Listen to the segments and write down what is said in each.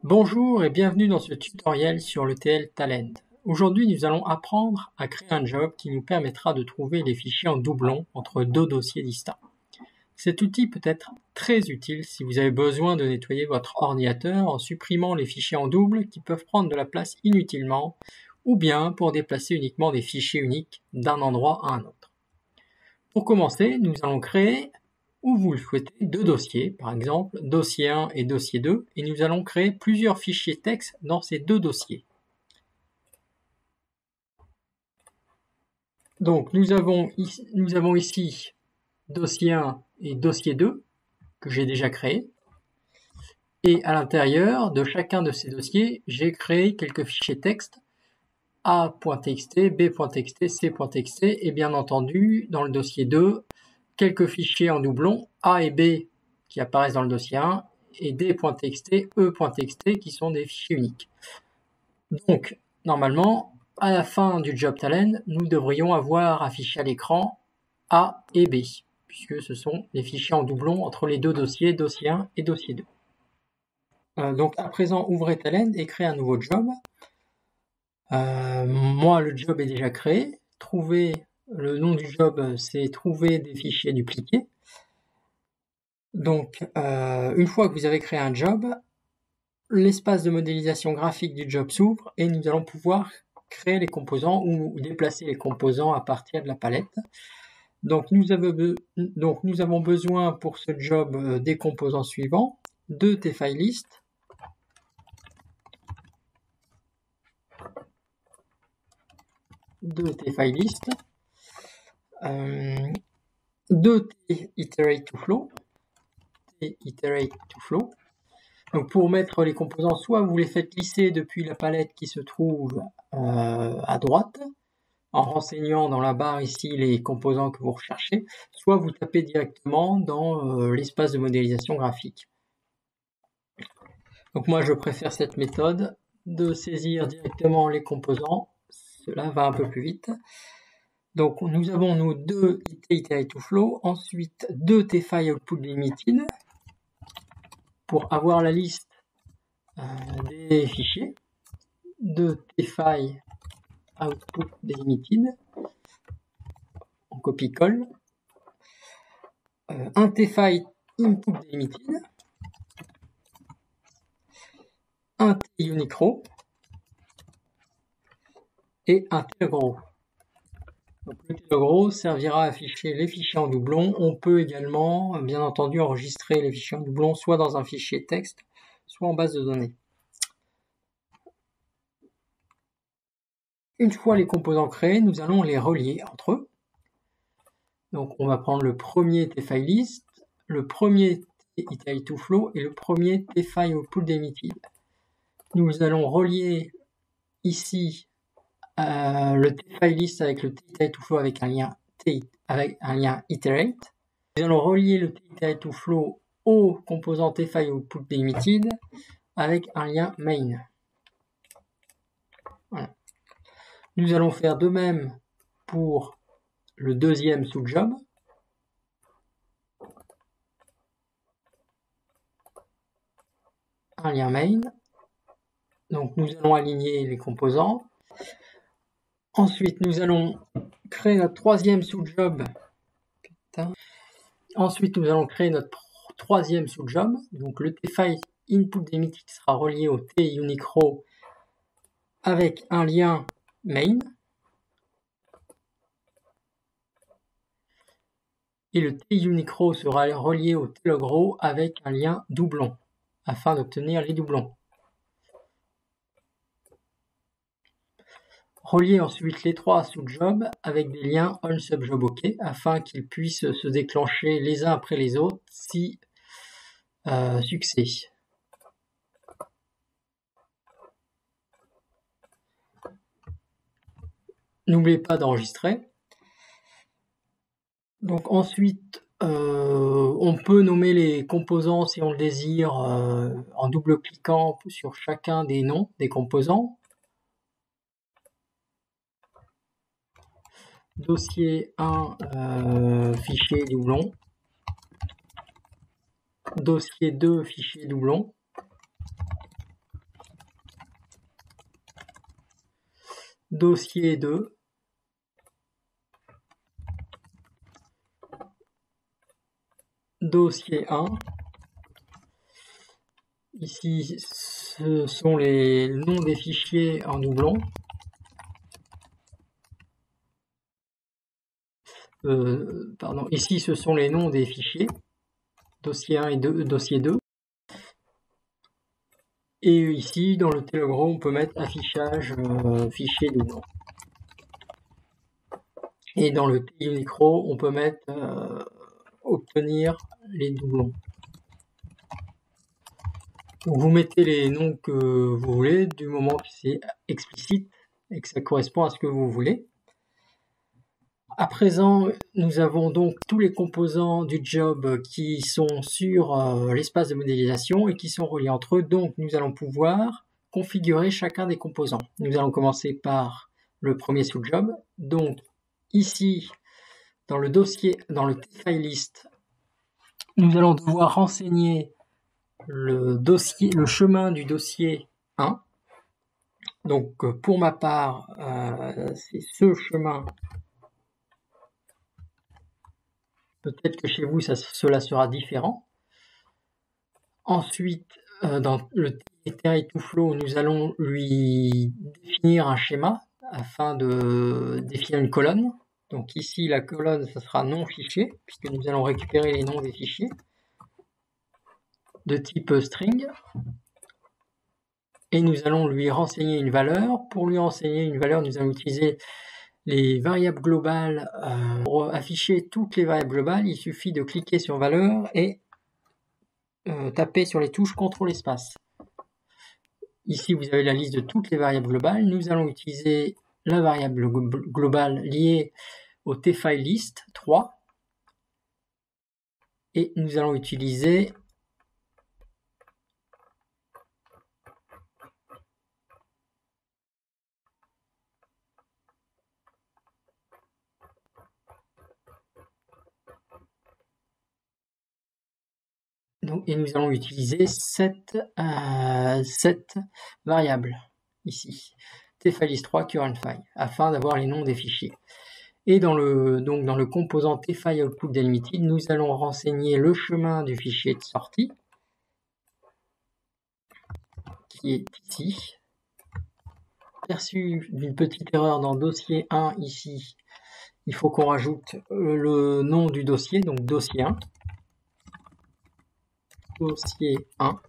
Bonjour et bienvenue dans ce tutoriel sur l'ETL Talend. Aujourd'hui, nous allons apprendre à créer un job qui nous permettra de trouver les fichiers en doublon entre deux dossiers distincts. Cet outil peut être très utile si vous avez besoin de nettoyer votre ordinateur en supprimant les fichiers en double qui peuvent prendre de la place inutilement, ou bien pour déplacer uniquement des fichiers uniques d'un endroit à un autre. Pour commencer, nous allons créer, où vous le souhaitez, deux dossiers, par exemple dossier 1 et dossier 2, et nous allons créer plusieurs fichiers texte dans ces deux dossiers. Donc nous avons ici dossier 1 et dossier 2, que j'ai déjà créé, et à l'intérieur de chacun de ces dossiers, j'ai créé quelques fichiers texte a.txt, b.txt, c.txt, et bien entendu, dans le dossier 2, quelques fichiers en doublon, A et B qui apparaissent dans le dossier 1, et D.txt, E.txt qui sont des fichiers uniques. Donc, normalement, à la fin du job talend, nous devrions avoir affiché à l'écran A et B, puisque ce sont les fichiers en doublon entre les deux dossiers, dossier 1 et dossier 2. Donc, à présent, ouvrez talend et créez un nouveau job. Moi, le job est déjà créé. Le nom du job, c'est trouver des fichiers dupliqués. Donc, une fois que vous avez créé un job, l'espace de modélisation graphique du job s'ouvre et nous allons pouvoir créer les composants ou déplacer les composants à partir de la palette. Donc, nous avons besoin pour ce job des composants suivants, de tFileList, de tIteratetoFlow. Donc pour mettre les composants, soit vous les faites lisser depuis la palette qui se trouve à droite, en renseignant dans la barre ici les composants que vous recherchez, soit vous tapez directement dans l'espace de modélisation graphique. Donc moi je préfère cette méthode de saisir directement les composants, cela va un peu plus vite. Donc nous avons nos deux iterate2flow, ensuite deux tFileOutputDelimited pour avoir la liste des fichiers, deux tFileOutputDelimited, on copie-colle, un tFileInputDelimited, un tUnicro et un tLogRow. Donc le tLogRow servira à afficher les fichiers en doublon. On peut également, bien entendu, enregistrer les fichiers en doublon soit dans un fichier texte, soit en base de données. Une fois les composants créés, nous allons les relier entre eux. Donc on va prendre le premier tFileList, le premier tIteratetoFlow et le premier tFileOutputDelimited. Nous allons relier ici le tFileList avec le tIteratetoFlow avec un lien iterate. Nous allons relier le tIteratetoFlow au composant tFileOutputDelimited avec un lien main. Voilà. Nous allons faire de même pour le deuxième sous-job. Un lien main. Donc nous allons aligner les composants. Ensuite, nous allons créer notre troisième sous-job. Ensuite, nous allons créer notre troisième sous-job. Donc le tFileInputDelimited sera relié au tUnicro avec un lien main. Et le tUnicro sera relié au tLogRow avec un lien doublon, afin d'obtenir les doublons. Relier ensuite les trois sous-jobs avec des liens onSubjobOK afin qu'ils puissent se déclencher les uns après les autres si succès. N'oubliez pas d'enregistrer. Donc ensuite, on peut nommer les composants si on le désire en double-cliquant sur chacun des noms des composants. Dossier 1, fichier doublon. Dossier 2, fichier doublon. dossier 2, dossier 1. Ici, ce sont les noms des fichiers en doublon. Pardon, ici, ce sont les noms des fichiers, dossier 1 et dossier 2. Et ici, dans le Telegram, on peut mettre affichage fichier doublon. Et dans le Unicro, on peut mettre obtenir les doublons. Donc vous mettez les noms que vous voulez, du moment que c'est explicite et que ça correspond à ce que vous voulez. À présent, nous avons donc tous les composants du job qui sont sur l'espace de modélisation et qui sont reliés entre eux. Donc nous allons pouvoir configurer chacun des composants. Nous allons commencer par le premier sous-job. Donc ici, dans le dossier, dans le tFileList, nous allons devoir renseigner le chemin du dossier 1. Donc pour ma part, c'est ce chemin. Peut-être que chez vous, cela sera différent. Ensuite, dans le iterate2flow, nous allons lui définir un schéma afin de définir une colonne. Donc ici, la colonne, ça sera nom fichier, puisque nous allons récupérer les noms des fichiers de type string. Et nous allons lui renseigner une valeur. Pour lui renseigner une valeur, nous allons utiliser les variables globales. Pour afficher toutes les variables globales, il suffit de cliquer sur valeur et taper sur les touches CTRL espace. Ici, vous avez la liste de toutes les variables globales. Nous allons utiliser la variable globale liée au tFileList 3. Et nous allons utiliser cette variable ici, tFileList3 currentFile, afin d'avoir les noms des fichiers. Et dans le composant tFileOutputDelimited, nous allons renseigner le chemin du fichier de sortie, qui est ici. Perçu d'une petite erreur dans dossier 1 ici, il faut qu'on rajoute le nom du dossier, donc dossier 1. Dossier 1.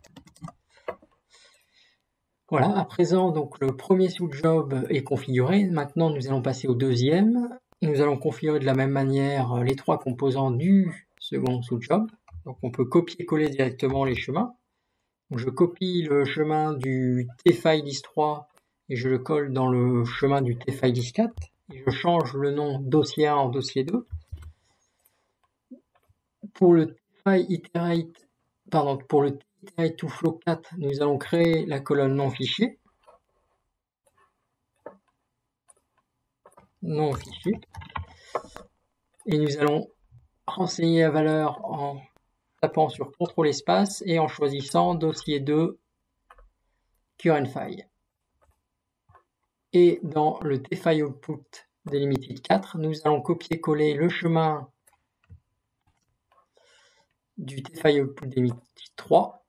Voilà, à présent, donc le premier sous-job est configuré. Maintenant, nous allons passer au deuxième. Nous allons configurer de la même manière les trois composants du second sous-job. Donc on peut copier-coller directement les chemins. Donc, je copie le chemin du tFileList3 et je le colle dans le chemin du tFileList4. Et je change le nom dossier 1 en dossier 2. Pour le iterate2flow 4, nous allons créer la colonne nom fichier. Nom fichier. Et nous allons renseigner la valeur en tapant sur CTRL espace et en choisissant dossier 2 currentFile. Et dans le tFileOutputDelimited 4, nous allons copier-coller le chemin du tFileOutputDelimited 3.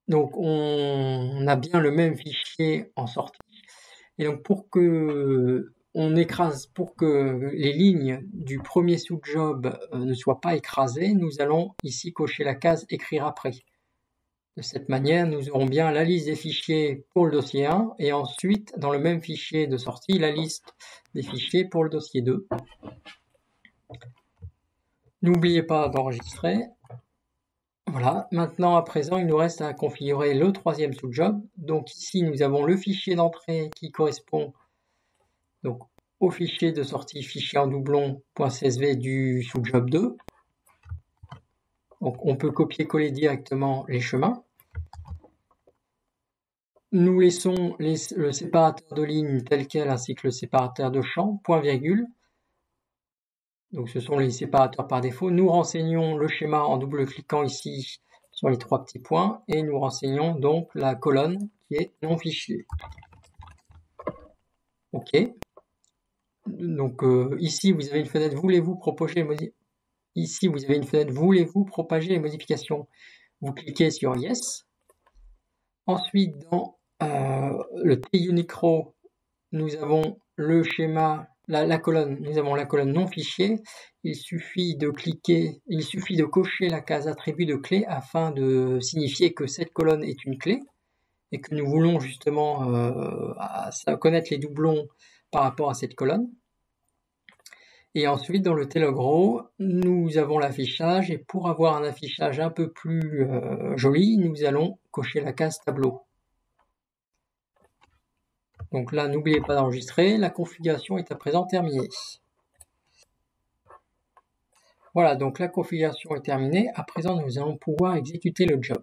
Donc on a bien le même fichier en sortie. Et donc pour que les lignes du premier sous-job ne soient pas écrasées, nous allons ici cocher la case écrire après. De cette manière, nous aurons bien la liste des fichiers pour le dossier 1 et ensuite, dans le même fichier de sortie, la liste des fichiers pour le dossier 2. N'oubliez pas d'enregistrer. Voilà, maintenant à présent, il nous reste à configurer le troisième sous-job. Donc ici, nous avons le fichier d'entrée qui correspond donc au fichier de sortie fichier en doublon.csv du sous-job 2. Donc on peut copier-coller directement les chemins. Nous laissons le séparateur de ligne tel quel ainsi que le séparateur de champ, point virgule. Donc ce sont les séparateurs par défaut. Nous renseignons le schéma en double-cliquant ici sur les trois petits points et nous renseignons donc la colonne qui est nom fichier. OK. Donc ici, vous avez une fenêtre, voulez-vous propager les modifications? Vous cliquez sur Yes. Ensuite, dans le TUnicro, nous avons le schéma, la colonne, nous avons la colonne non fichier. Il suffit de cocher la case attribut de clé afin de signifier que cette colonne est une clé et que nous voulons justement connaître les doublons par rapport à cette colonne. Et ensuite, dans le TLogRow, nous avons l'affichage, et pour avoir un affichage un peu plus joli, nous allons cocher la case tableau. Donc là, n'oubliez pas d'enregistrer, la configuration est à présent terminée. Voilà, donc la configuration est terminée. À présent, nous allons pouvoir exécuter le job.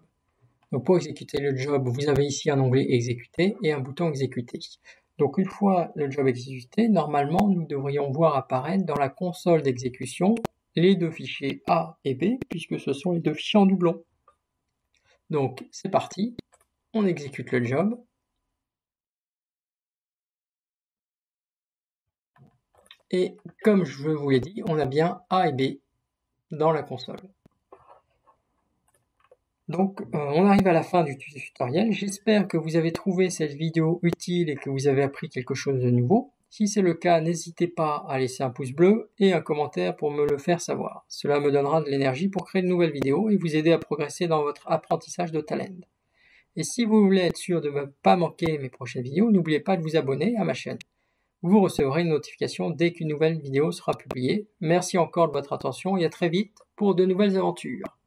Donc pour exécuter le job, vous avez ici un onglet exécuter et un bouton exécuter. Donc une fois le job exécuté, normalement nous devrions voir apparaître dans la console d'exécution les deux fichiers A et B, puisque ce sont les deux fichiers en doublon. Donc c'est parti, on exécute le job. Et comme je vous l'ai dit, on a bien A et B dans la console. Donc on arrive à la fin du tutoriel. J'espère que vous avez trouvé cette vidéo utile et que vous avez appris quelque chose de nouveau. Si c'est le cas, n'hésitez pas à laisser un pouce bleu et un commentaire pour me le faire savoir. Cela me donnera de l'énergie pour créer de nouvelles vidéos et vous aider à progresser dans votre apprentissage de Talend. Et si vous voulez être sûr de ne pas manquer mes prochaines vidéos, n'oubliez pas de vous abonner à ma chaîne. Vous recevrez une notification dès qu'une nouvelle vidéo sera publiée. Merci encore de votre attention et à très vite pour de nouvelles aventures.